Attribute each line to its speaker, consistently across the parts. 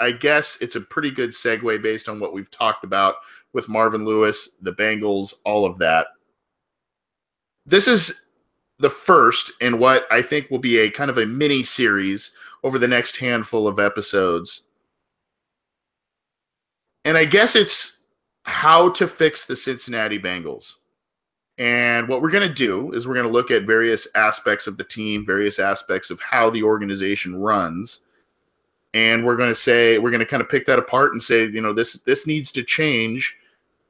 Speaker 1: I guess it's a pretty good segue based on what we've talked about with Marvin Lewis, the Bengals, all of that. This is the first in what I think will be a kind of a mini series over the next handful of episodes. And I guess it's how to fix the Cincinnati Bengals. And what we're going to do is we're going to look at various aspects of the team, various aspects of how the organization runs. And we're going to kind of pick that apart and say, this needs to change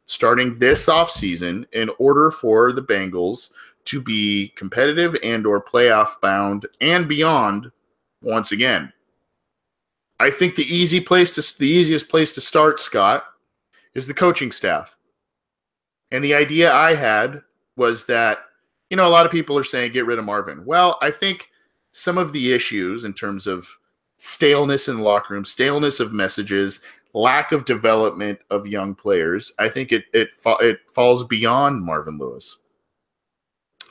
Speaker 1: starting this offseason in order for the Bengals to be competitive and or playoff bound and beyond once again. I think the easiest place to start, Scott, is the coaching staff. And the idea I had was that, a lot of people are saying get rid of Marvin. Well, I think some of the issues in terms of staleness in the locker room, staleness of messages, lack of development of young players, I think it falls beyond Marvin Lewis.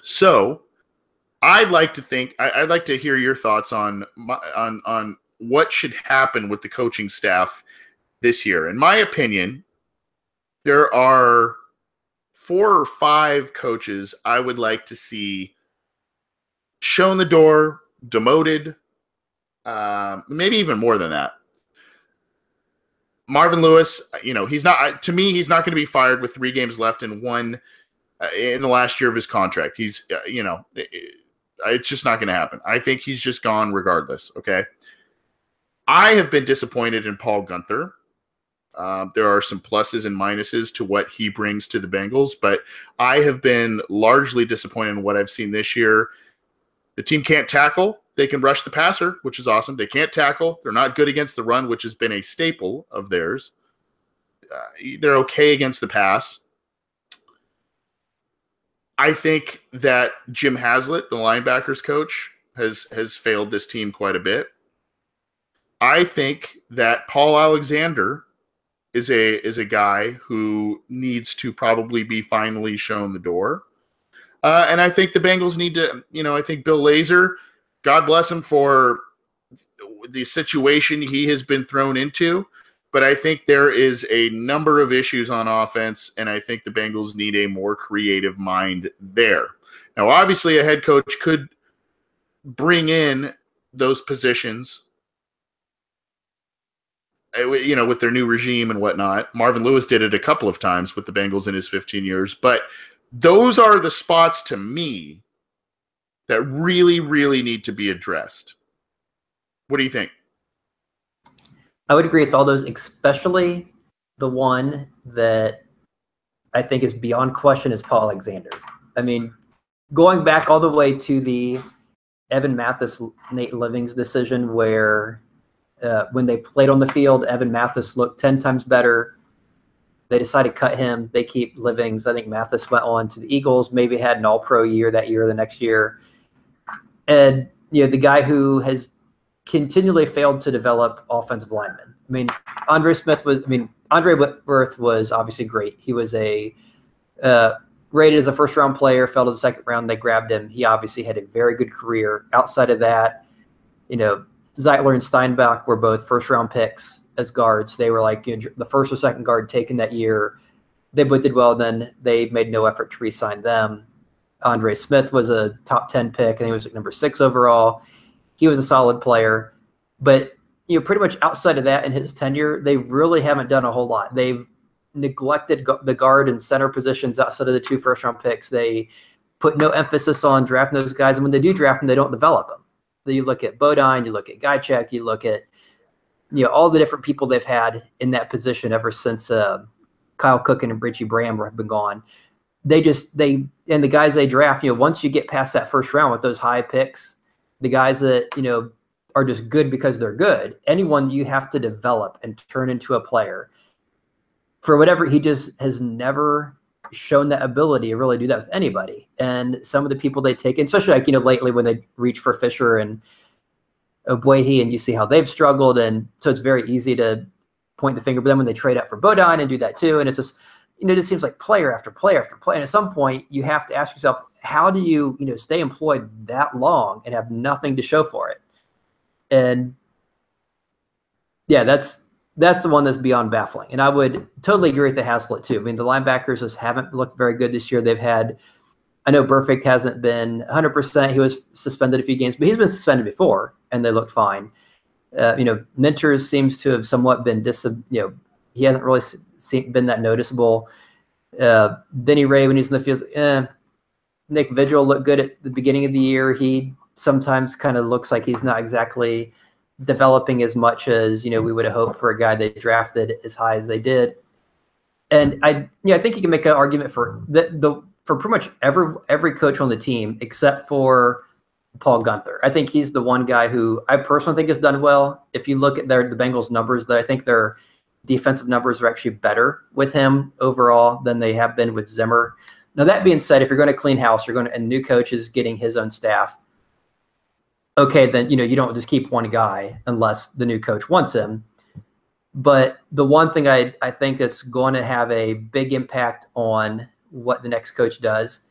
Speaker 1: So I'd like to hear your thoughts on what should happen with the coaching staff this year. In my opinion, there are 4 or 5 coaches I would like to see shown the door, demoted, maybe even more than that. Marvin Lewis, he's not going to be fired with 3 games left and 1 in the last year of his contract. He's, it's just not going to happen. I think he's just gone regardless. Okay. I have been disappointed in Paul Gunther. There are some pluses and minuses to what he brings to the Bengals, but I have been largely disappointed in what I've seen this year. The team can't tackle. They can rush the passer, which is awesome. They can't tackle. They're not good against the run, which has been a staple of theirs. They're okay against the pass. I think that Jim Haslett, the linebackers coach, has failed this team quite a bit. I think that Paul Alexander is a guy who needs to probably be finally shown the door. And I think the Bengals need to, I think Bill Lazor, God bless him for the situation he has been thrown into, but I think there is a number of issues on offense, and I think the Bengals need a more creative mind there. Now, obviously, a head coach could bring in those positions, with their new regime and whatnot. Marvin Lewis did it a couple of times with the Bengals in his 15 years, but those are the spots to me that really, really need to be addressed. What do you think?
Speaker 2: I would agree with all those, especially the one that I think is beyond question is Paul Alexander. I mean, going back all the way to the Evan Mathis, Nate Livings decision where when they played on the field, Evan Mathis looked 10 times better. They decided to cut him. They keep Livings. I think Mathis went on to the Eagles, maybe had an all-pro year that year or the next year. And, the guy who has continually failed to develop offensive linemen. I mean, Andre Whitworth was obviously great. He was rated as a first-round player, fell to the second round. They grabbed him. He obviously had a very good career. Outside of that, Zeitler and Steinbach were both first-round picks as guards. They were like the first or second guard taken that year. They both did well. Then they made no effort to re-sign them. Andre Smith was a top 10 pick, and he was like number 6 overall. He was a solid player. But, pretty much outside of that in his tenure, they really haven't done a whole lot. They've neglected the guard and center positions outside of the 2 first-round picks. They put no emphasis on drafting those guys, and when they do draft them, they don't develop them. You look at Bodine, you look at Guychek, you look at all the different people they've had in that position ever since Kyle Cook and Richie Bram have been gone. And the guys they draft, once you get past that first round with those high picks, the guys that are just good because they're good. Anyone you have to develop and turn into a player. For whatever, he just has never shown that ability to really do that with anybody. And some of the people they take, especially lately when they reach for Fisher and Obuehi, and you see how they've struggled, and so it's very easy to point the finger. But then when they trade up for Bodine and do that too, and it's just it just seems like player after player after player. And at some point, you have to ask yourself, how do you stay employed that long and have nothing to show for it? And yeah, that's that's the one that's beyond baffling. And I would totally agree with the Haslett too. I mean, the linebackers just haven't looked very good this year. They've had, I know Burfict hasn't been 100%. He was suspended a few games, but he's been suspended before, and they looked fine. Minters seems to have somewhat been he hasn't really been that noticeable. Vinny Ray, when he's in the field, Nick Vigil looked good at the beginning of the year. He sometimes kind of looks like he's not exactly developing as much as we would have hoped for a guy they drafted as high as they did. And I think you can make an argument for for pretty much every coach on the team except for Paul Gunther. I think he's the one guy who I personally think has done well. If you look at the Bengals numbers, I think their defensive numbers are actually better with him overall than they have been with Zimmer. Now, that being said, if you're going to clean house, and a new coach is getting his own staff, okay, then you don't just keep one guy unless the new coach wants him. But the one thing I think that's going to have a big impact on what the next coach does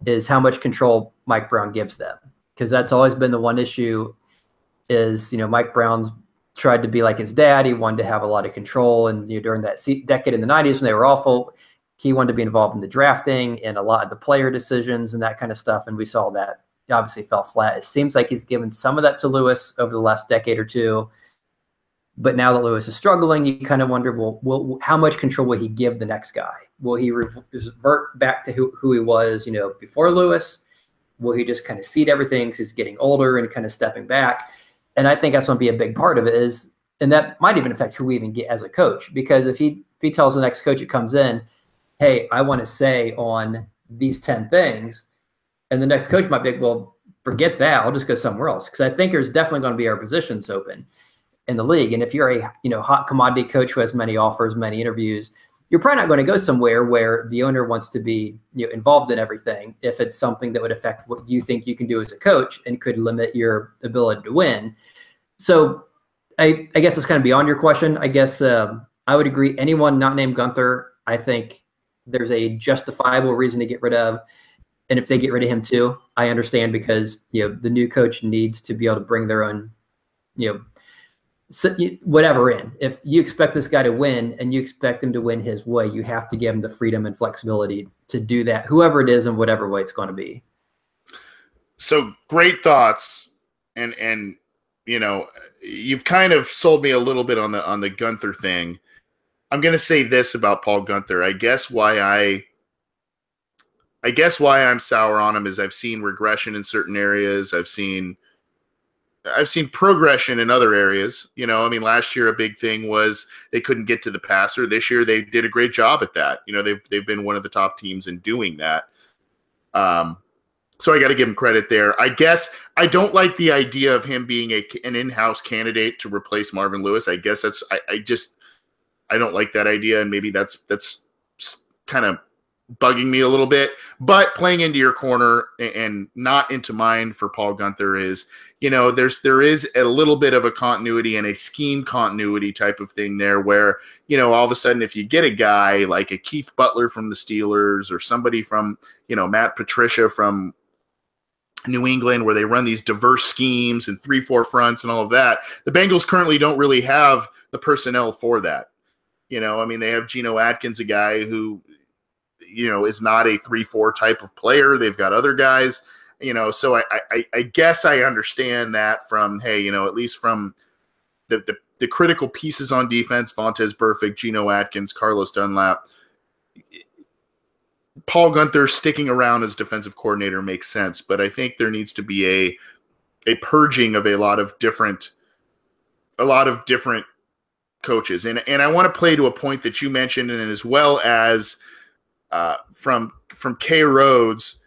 Speaker 2: is how much control Mike Brown gives them. Because that's always been the one issue is, Mike Brown's tried to be like his dad. He wanted to have a lot of control. And during that decade in the 90s when they were awful, he wanted to be involved in the drafting and a lot of the player decisions and that kind of stuff. And we saw that he obviously fell flat. It seems like he's given some of that to Lewis over the last decade or two. But now that Lewis is struggling, you kind of wonder, well, how much control will he give the next guy? Will he revert back to who he was, before Lewis? Will he just kind of cede everything because he's getting older and kind of stepping back? And I think that's going to be a big part of it and that might even affect who we even get as a coach. Because if he tells the next coach that comes in, hey, I want to say on these 10 things, and the next coach might be like, well, forget that. I'll just go somewhere else. Because I think there's definitely going to be our positions open in the league. And if you're a hot commodity coach who has many offers, many interviews, you're probably not going to go somewhere where the owner wants to be involved in everything if it's something that would affect what you think you can do as a coach and could limit your ability to win. So I guess it's kind of beyond your question. I guess I would agree. Anyone not named Gunther, I think there's a justifiable reason to get rid of. And if they get rid of him too, I understand because the new coach needs to be able to bring their own whatever in. If you expect this guy to win and you expect him to win his way, you have to give him the freedom and flexibility to do that, whoever it is and whatever way it's going to be.
Speaker 1: So great thoughts. And you've kind of sold me a little bit on the Gunther thing. I'm going to say this about Paul Gunther. I guess why I'm sour on him is I've seen regression in certain areas. I've seen progression in other areas. Last year a big thing was they couldn't get to the passer. This year they did a great job at that. They've been one of the top teams in doing that. So I got to give him credit there. I guess I don't like the idea of him being an in-house candidate to replace Marvin Lewis. I guess I don't like that idea, and maybe that's kind of bugging me a little bit. But playing into your corner and not into mine for Paul Gunther is, there is a little bit of a continuity and a scheme continuity type of thing there where, all of a sudden if you get a guy like a Keith Butler from the Steelers or somebody from, Matt Patricia from New England where they run these diverse schemes and 3-4 fronts and all of that, the Bengals currently don't really have the personnel for that. They have Geno Atkins, a guy who, is not a 3-4 type of player. They've got other guys, so I guess I understand that from, hey, at least from the critical pieces on defense, Vontaze Burfict, Geno Atkins, Carlos Dunlap, Paul Gunther sticking around as defensive coordinator makes sense, but I think there needs to be a purging of a lot of different coaches. And I want to play to a point that you mentioned, and as well as from K Rhodes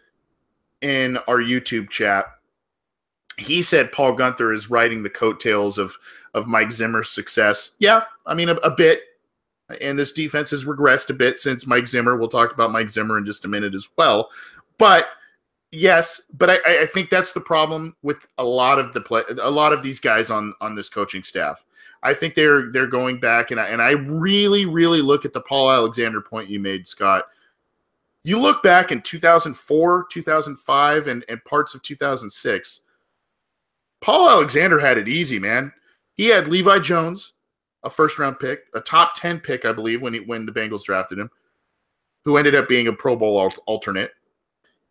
Speaker 1: in our YouTube chat. He said Paul Gunther is riding the coattails of Mike Zimmer's success. Yeah, a bit. And this defense has regressed a bit since Mike Zimmer. We'll talk about Mike Zimmer in just a minute as well. But yes, but I think that's the problem with a lot of these guys on this coaching staff. I think they're going back, and I really, really look at the Paul Alexander point you made, Scott. You look back in 2004, 2005, and parts of 2006, Paul Alexander had it easy, man. He had Levi Jones, a first-round pick, a top 10 pick, I believe, when the Bengals drafted him, who ended up being a Pro Bowl alternate.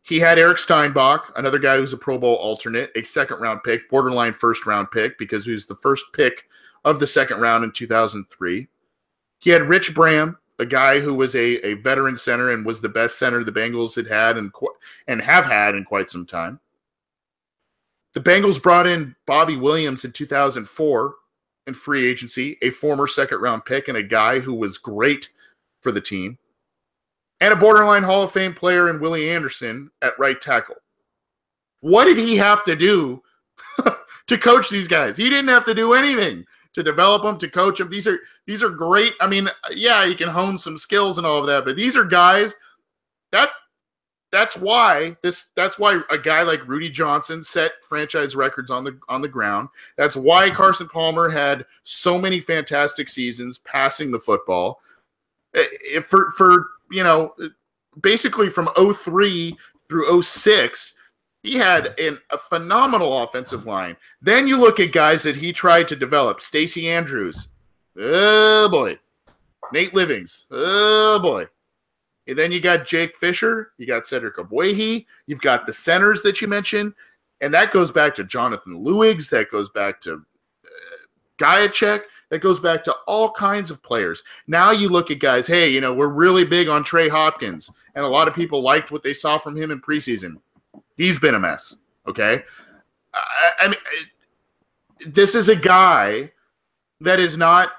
Speaker 1: He had Eric Steinbach, another guy who's a Pro Bowl alternate, a second-round pick, borderline first-round pick, because he was the first pick of the second round in 2003. He had Rich Bram, a guy who was a veteran center and was the best center the Bengals had and have had in quite some time. The Bengals brought in Bobby Williams in 2004 in free agency, a former second-round pick and a guy who was great for the team, and a borderline Hall of Fame player in Willie Anderson at right tackle. What did he have to do to coach these guys? He didn't have to do anything to develop them, to coach them. These are great. I mean, yeah, you can hone some skills and all of that, but these are guys that's why a guy like Rudy Johnson set franchise records on the ground. That's why Carson Palmer had so many fantastic seasons passing the football. For basically from 2003 through 2006, he had a phenomenal offensive line. Then you look at guys that he tried to develop. Stacey Andrews. Oh, boy. Nate Livings. Oh, boy. And then you got Jake Fisher. You got Cedric Ogbuehi. You've got the centers that you mentioned. And that goes back to Jonathan Lewis. That goes back to Gajacek. That goes back to all kinds of players. Now you look at guys, hey, we're really big on Trey Hopkins. And a lot of people liked what they saw from him in preseason. He's been a mess, okay? I mean, this is a guy that is not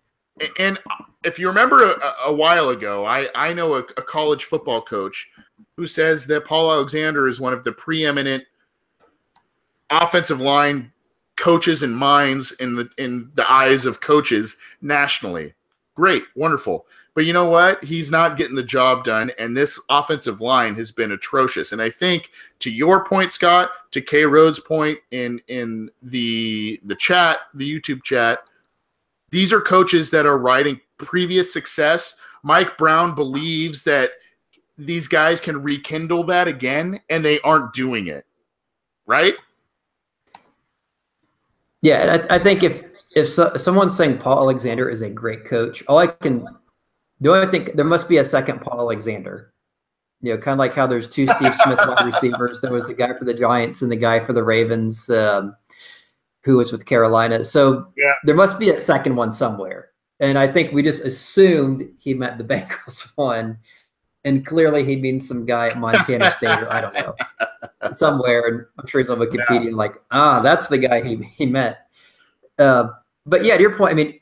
Speaker 1: – and if you remember a while ago, I know a college football coach who says that Paul Alexander is one of the preeminent offensive line coaches and minds in the eyes of coaches nationally. Great, wonderful. But you know what? He's not getting the job done, and this offensive line has been atrocious. And I think, to your point, Scott, to K. Rhodes' point in the chat, the YouTube chat, these are coaches that are riding previous success. Mike Brown believes that these guys can rekindle that again, and they aren't doing it. Right?
Speaker 2: Yeah, I think if someone's saying Paul Alexander is a great coach, I think there must be a second Paul Alexander. Kind of like how there's two Steve Smith wide receivers. There was the guy for the Giants and the guy for the Ravens, who was with Carolina. So yeah, there must be a second one somewhere. And I think we just assumed he meant the Bengals one, and clearly he means some guy at Montana State or I don't know, somewhere. And I'm sure he's on Wikipedia that's the guy he meant. But yeah, to your point,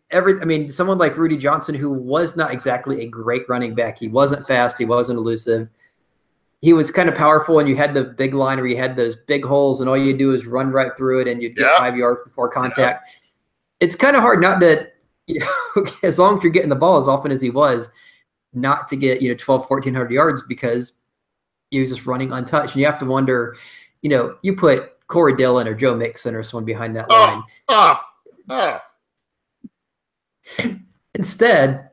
Speaker 2: someone like Rudy Johnson, who was not exactly a great running back. He wasn't fast. He wasn't elusive. He was kind of powerful, and you had the big line where you had those big holes, and all you do is run right through it, and you'd get 5 yards before contact. It's kind of hard not to, as long as you're getting the ball as often as he was, not to get 1,200-1,400 yards, because he was just running untouched. And you have to wonder, you put Corey Dillon or Joe Mixon or someone behind that line. Instead,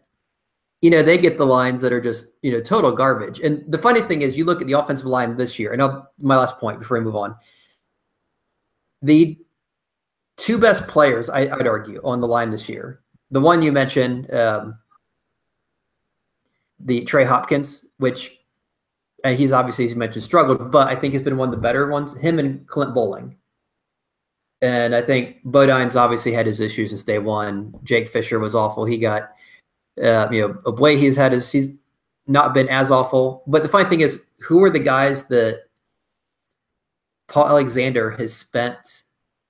Speaker 2: they get the lines that are just, total garbage. And the funny thing is, you look at the offensive line this year, and my last point before we move on. The two best players, I'd argue, on the line this year, the one you mentioned, the Trey Hopkins, which he's obviously, as you mentioned, struggled, but I think he's been one of the better ones, him and Clint Bowling. And I think Bodine's obviously had his issues since day one. Jake Fisher was awful. He got, Ogbuehi he's not been as awful. But the funny thing is, who are the guys that Paul Alexander has spent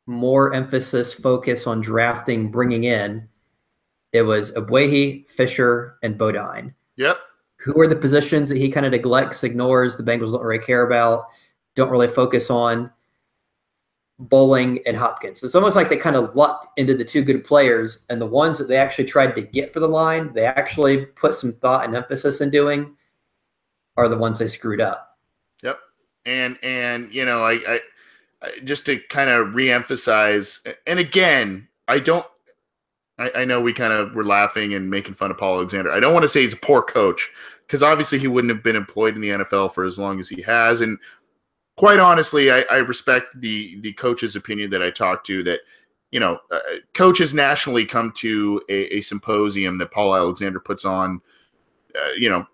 Speaker 2: more emphasis, focus on drafting, bringing in? It was Ogbuehi, Fisher, and Bodine.
Speaker 1: Yep.
Speaker 2: Who are the positions that he kind of neglects, ignores, the Bengals don't really care about, don't really focus on? Bowling and Hopkins. It's almost like they kind of lucked into the two good players, and the ones that they actually tried to get for the line, they actually put some thought and emphasis in doing, are the ones they screwed up.
Speaker 1: Yep. And I just to kind of reemphasize, and again, I know we kind of were laughing and making fun of Paul Alexander. I don't want to say he's a poor coach, because obviously he wouldn't have been employed in the NFL for as long as he has. And quite honestly, I respect the coach's opinion that I talked to, that coaches nationally come to a symposium that Paul Alexander puts on,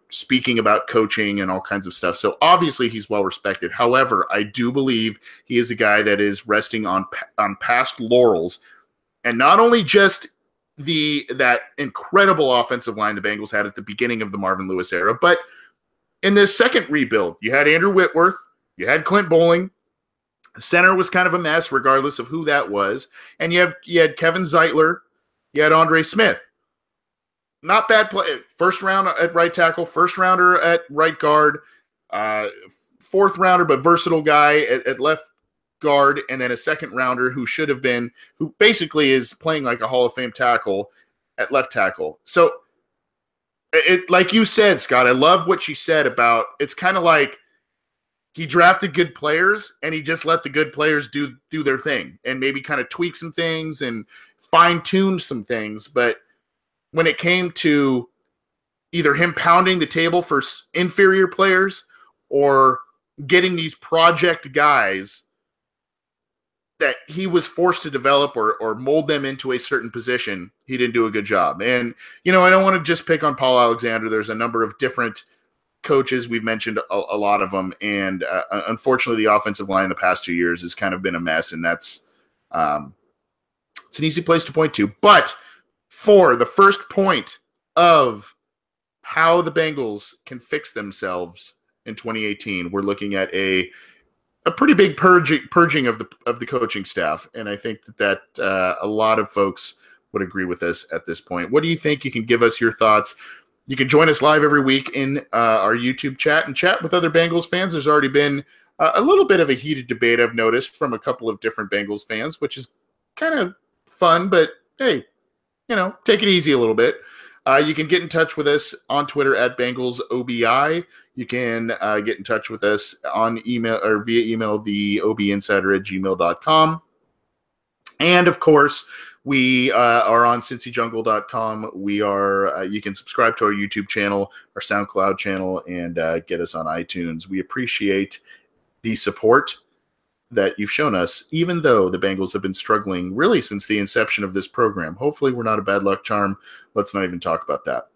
Speaker 1: speaking about coaching and all kinds of stuff. So obviously he's well respected. However, I do believe he is a guy that is resting on past laurels, and not only just that incredible offensive line the Bengals had at the beginning of the Marvin Lewis era, but in this second rebuild, you had Andrew Whitworth, you had Clint Bowling. The center was kind of a mess, regardless of who that was, and you had Kevin Zeitler, you had Andre Smith. Not bad play. First round at right tackle, first rounder at right guard, fourth rounder but versatile guy at left guard, and then a second rounder who basically is playing like a Hall of Fame tackle at left tackle. So like you said, Scott, I love what you said about it's kind of like he drafted good players and he just let the good players do their thing and maybe kind of tweak some things and fine tune some things. But when it came to either him pounding the table for inferior players or getting these project guys that he was forced to develop or mold them into a certain position, he didn't do a good job. And, I don't want to just pick on Paul Alexander. There's a number of different coaches. We've mentioned a lot of them. And unfortunately, the offensive line in the past 2 years has kind of been a mess. And that's it's an easy place to point to. But for the first point of how the Bengals can fix themselves in 2018, we're looking at a pretty big purging of the coaching staff, and I think that a lot of folks would agree with us at this point. What do you think? You can give us your thoughts. You can join us live every week in our YouTube chat and chat with other Bengals fans. There's already been a little bit of a heated debate I've noticed from a couple of different Bengals fans, which is kind of fun, but hey, take it easy a little bit. You can get in touch with us on Twitter at BengalsOBI. You can get in touch with us on email or via email, the obinsider@gmail.com. And of course, we are on cincyjungle.com. You can subscribe to our YouTube channel, our SoundCloud channel, and get us on iTunes. We appreciate the support that you've shown us, even though the Bengals have been struggling really since the inception of this program. Hopefully we're not a bad luck charm. Let's not even talk about that.